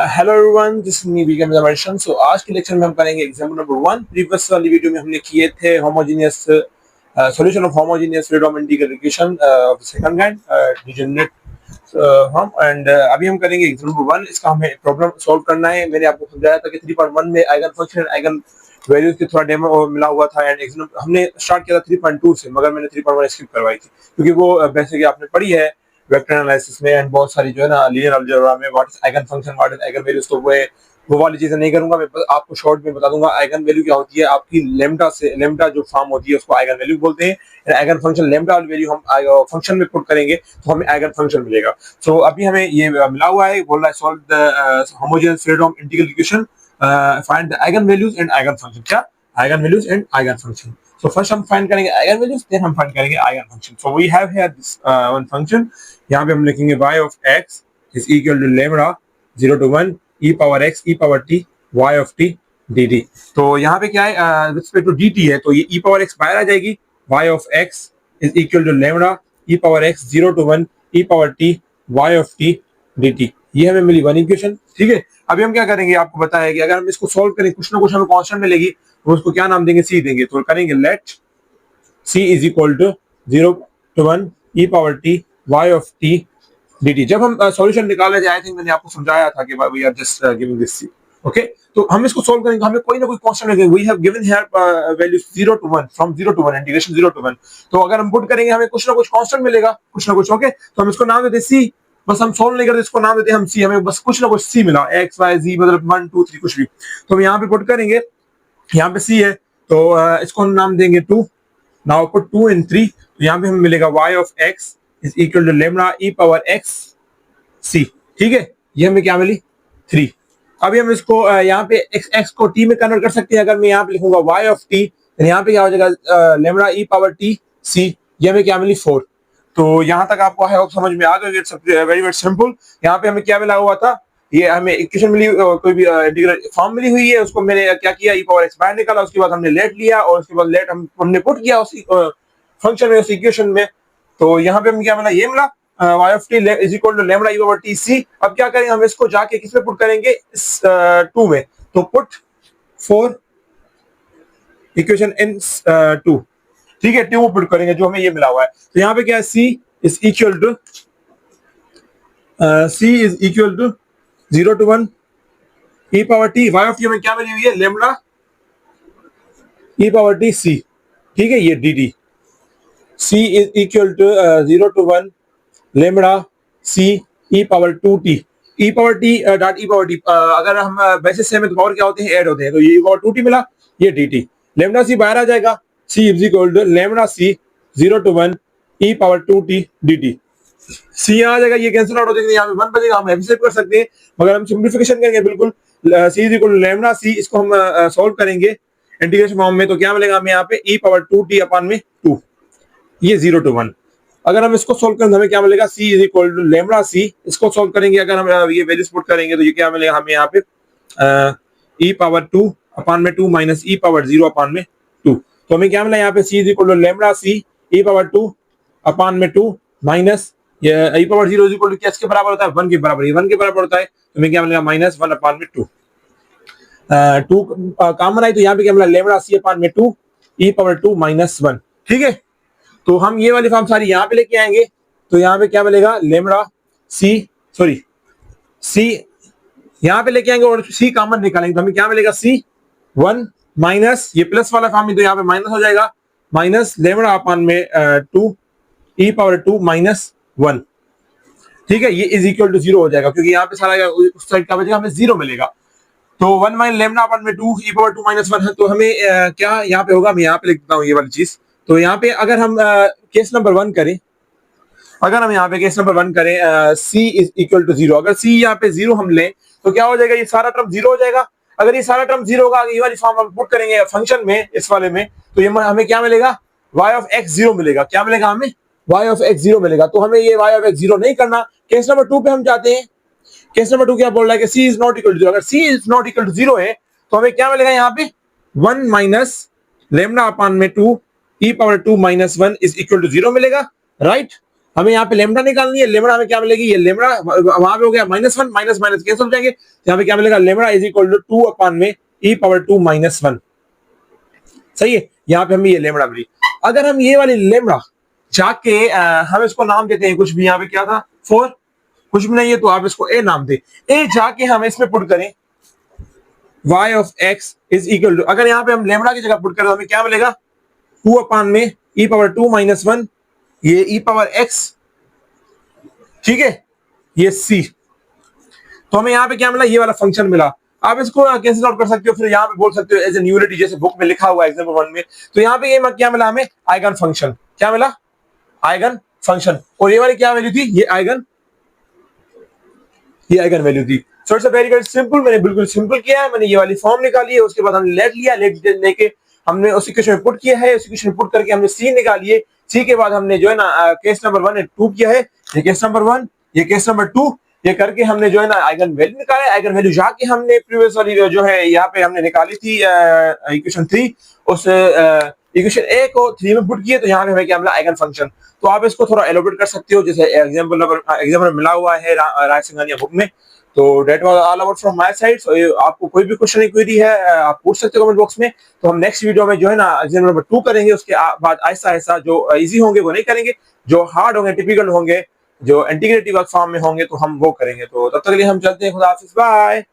Hello everyone, this is me weekend generation. सो आज के लेक्चर में हम करेंगे एग्जाम्पल नंबर 1। प्रीवियस वाली वीडियो में हमने किए थे homogeneous solution of homogeneous Fredholm integral equation of second kind degenerate हम एंड अभी हम करेंगे एग्जाम्पल नंबर 1। इसका हमें प्रॉब्लम सॉल्व करना है। मैंने आपको समझाया था कि 3.1 में आइगन फंक्शन आइगन वैल्यूज की थोड़ा डेमो मिला हुआ था एंड हमने स्टार्ट किया था 3.2 से, मगर मैंने 3.1 स्किप करवाई थी क्योंकि वो बेसिकली आपने पढ़ी है वेक्टर एनालिसिस में एंड बहुत सारी जो है ना लीनियर अलजेब्रा में what is eigen function, what is eigen values. तो वो वाली चीजें नहीं करूंगा। मैं आपको शॉर्ट में बता दूंगा आइगन वैल्यू क्या होती है। आपकी लेम्डा से लेम्डा जो फॉर्म होती है उसको आइगन वैल्यू बोलते हैं। आइगन फंक्शन लेम्डा वाली वैल्यू हम फंक्शन में पुट करेंगे तो हमें आइगन फंक्शन मिलेगा। सो अभी हमें ये मिला हुआ है, बोल रहा है solve the homogeneous Fredholm integral equation, find the eigenvalues and eigenfunction. क्या eigenvalues and eigenfunction. So first हम फाइंड करेंगे आइगन वैल्यूज, देन हम फाइंड करेंगे eigenfunction. So we have here this one function। यहाँ पे हम लिखेंगे y of x is equal to lambda 0 to 1 e power x e power t y of t dt। तो यहाँ पे क्या है रिस्पेक्ट टू dt है, तो ये e power x बाहर आ जाएगी। y of x is equal to lambda e power x 0 to 1 e power t y of t dt। ये हमें मिली वन इक्वेशन। ठीक है, अभी हम क्या करेंगे, आपको बताया कि अगर हम इसको सॉल्व करें कुछ ना कुछ हमें कांस्टेंट मिलेगी, तो उसको क्या नाम देंगे, c देंगे। तो करेंगे let c is equal to 0 to 1 e power t y of t dt। जब हम सॉल्यूशन निकाले थे, आई थिंक मैंने आपको समझाया था कि we are just giving this c। Okay, तो हम इसको सॉल्व करेंगे, हमें कोई ना कोई कांस्टेंट लगेगा। We have given here value 0 to 1 from 0 to 1 integration 0 to 1। तो अगर हम पुट करेंगे हमें कुछ ना कुछ कांस्टेंट मिलेगा, कुछ ना कुछ। ओके, तो हम इसको नाम देते c। बस हम सॉल्व नहीं करते, इसको नाम देते हम c। हमें बस कुछ ना कुछ c मिला, x y z मतलब 1 2 3 कुछ भी। तो हम यहाँ पे पुट करेंगे, यहाँ पे c है तो इसको हम नाम देंगे 2। नाउ पुट 2 and 3, तो यहाँ पे हमें मिलेगा y of x is equal to lambda e power x c। ठीक है, ये हमें क्या मिली 3। अभी हम इसको यहाँ पे x को t में कन्वर्ट कर सकते हैं। अगर मैं यहाँ पे लिखूंगा y of t, तो यहाँ पे क्या हो जाएगा lambda e power t c। ये हमें क्या मिली 4। तो यहाँ तक आपको आई होप समझ में आ गया। It's very very simple. यहाँ पे हमें क्या मिला हुआ था, ये हमें इक्वेशन मिली, कोई भी इंटीग्रल फॉर्म मिली हुई है, उसको मैंने क्या किया e पावर x बाहर निकाला, उसके बाद हमने लेट लिया और उसके बाद लेट हमने पुट किया उस फंक्शन में, उस इक्वेशन में। तो यहाँ पे हमें क्या मिला, ये मिला y of t is equal to lambda e power t c। अब क्या करेंगे, हम इसको जाके किस में पुट करेंगे, इस 2 में। तो पुट 4 इक्वेशन इन 2। ठीक है, 2 पुट करेंगे जो हमें ये मिला हुआ है। तो यहाँ पे क्या है, c is equal to 0 to 1 e power t y of t में क्या मिली हुई है, lambda e power t c। ठीक है, ये dt c is equal to 0 to 1 lambda c e power 2t e power t dot e power t। अगर हम basis से में तो पावर क्या होते हैं, ऐड होते हैं। तो ये e पावर 2t मिला, ये dt lambda c बाहर आ जाएगा, c is equal to lambda c 0 to 1 e power 2t dt। c यहाँ आ जाएगा, ये कैंसिल आउट हो जाएगा, यहाँ पे 1 बचेगा। हम एफिशिएंट कर सकते हैं मगर हम सिंपलीफिकेशन करेंगे बिल्कुल। c is equal to lambda c, इसको हम सॉल्व करेंगे इंटीग्रेशन फॉर्म में। तो क्या मिलेगा हमें यहाँ पे e पावर 2t अपॉन में 2, ये 0 to 1। अगर हम इसको सॉल्व करें तो हमें क्या मिलेगा, c is equal to lambda c। इसको सॉल्व करेंगे, अगर हम ये वैल्यूज पुट करेंगे तो ये क्या मिलेगा हमें यहाँ पे e पावर 2 अपॉन में 2 माइनस e पावर 0 अपॉन में 2। तो हमें क्या मिला यहाँ पे, c is equal to lambda c e power 2 upon में 2 माइनस ये e power 0 is equal to किसके बराबर होता है, 1 के बराबर। ये 1 के बराबर होता है, तो हमें क्या मिलेगा माइनस 1 अपॉन में 2। 2 कॉमन आई तो यहाँ पे क्या मिला, लैम्डा c अपॉन में 2 e पावर 2 माइनस 1। ठीक है, तो हम ये वाली फॉर्म सारी यहाँ पे लेके आएंगे। तो यहाँ पे क्या मिलेगा, लैम्डा c यहाँ पे लेके आएंगे और c कॉमन निकालेंगे तो हमें क्या मिलेगा, c 1 माइनस ये प्लस वाला फॉर्म है तो यहाँ पे माइनस हो जाएगा, माइनस लैम्डा अपॉन में 2 e पावर 2 माइनस 1। ठीक है, ये इज इक्वल टू 0 हो जाएगा क्योंकि यहाँ पे सारा उस साइड का बचेगा, हमें 0 मिलेगा। तो 1 माइनस लैम्डा अपॉन में 2 e पावर 2 माइनस 1 है। तो हमें क्या यहाँ पे होगा, मैं यहाँ पे लिख देता हूँ ये वाली चीज। तो यहाँ पे अगर हम केस नंबर 1 करें, अगर हम यहाँ पे केस नंबर 1 करें c इज इक्वल टू 0, अगर c यहाँ पे 0 हम लें तो क्या हो जाएगा, ये सारा टर्म 0 हो जाएगा। अगर ये सारा टर्म 0 होगा, ये वाली फॉर्म हम पुट करेंगे फंक्शन में, इस वाले में, तो ये हमें क्या मिलेगा, y of x 0 मिलेगा। क्या मिलेगा हमें, y of x 0 मिलेगा। तो हमें ये y of x 0 नहीं करना। केस नंबर 2 पे हम जाते हैं। केस नंबर 2 क्या बोल रहा है कि c is not equal to 0। अगर c is not equal to 0 है तो हमें क्या मिलेगा यहाँ पे, 1 माइनस लैम्डा अपॉन में 2 e power 2 minus 1 is equal to 0 मिलेगा, राइट। हमें यहाँ पे लेमडा निकालनी है। लेमडा हमें क्या मिलेगी, ये लेमडा वहां पे हो गया -1 माइनस माइनस कैंसिल हो जाएंगे। यहाँ पे क्या मिलेगा, लेमडा इज इक्वल टू 2 अपान में e⁻²-1। सही है, यहाँ पे हमें ये लेमडा मिली। अगर हम ये वाली लेमडा जाके हम इसको नाम देते हैं कुछ भी, यहाँ पे क्या था 4, कुछ भी नहीं है तो आप इसको ए नाम दे। ए जाके हम इसमें पुट करें y of x is equal to, अगर यहाँ पे हम लेमडा की जगह पुट करें तो हमें क्या मिलेगा 2 अपान में e⁻²-1, ये e⁻x, ठीक है, ये c। तो हमें यहाँ पे क्या मिला, ये वाला फंक्शन मिला। आप इसको कैसे सॉल्व कर सकते हो, फिर यहाँ पे बोल सकते हो एज ए न्यूलिटी, जैसे बुक में लिखा हुआ है एग्जांपल 1 में। तो यहाँ पे ये क्या मिला हमें, आइगन फंक्शन। क्या मिला, आइगन फंक्शन। और ये वाली क्या वैल्यू थी, ये आइगन वैल्यू थी। So it's a very simple, मैंने बिल्कुल सिंपल किया है। मैंने ये वाली फॉर्म निकाली है, उसके बाद हमने लेट लिया, लेट लेके हमने उस इक्वेशन में पुट किया है, उस इक्वेशन में पुट करके हमने सी निकाली है। सी के बाद हमने जो है ना केस नंबर 1 एंड 2 किया है। ये केस नंबर 1, ये केस नंबर 2, ये करके हमने जो है ना आइगन वैल्यू निकाले। आइगन वैल्यू जाके हमने प्रीवियस वाली जो है यहाँ पे हमने निकाली थी इक्वेशन 3, उस इक्वेशन ए को 3 में पुट किए, तो यहाँ पे हमें क्या मिला, आइगन फंक्शन। तो आप इसको थोड़ा एलोबरेट कर सकते हो, जैसे एग्जाम्पल मिला हुआ है राय सिंघानिया बुक में। तो that was all about from my side. So आपको कोई भी क्वेश्चन क्वेरी है आप पूछ सकते हो कमेंट बॉक्स में। तो हम नेक्स्ट वीडियो में जो है ना एग्जाम्पल नंबर 2 करेंगे, उसके बाद ऐसा ऐसा जो इजी होंगे वो नहीं करेंगे, जो हार्ड होंगे, टिपिकल होंगे, जो इंटीग्रेटिव फॉर्म में होंगे तो हम वो करेंगे। तो तब तक के लिए हम चलते हैं, खुदा हाफिज, बाय।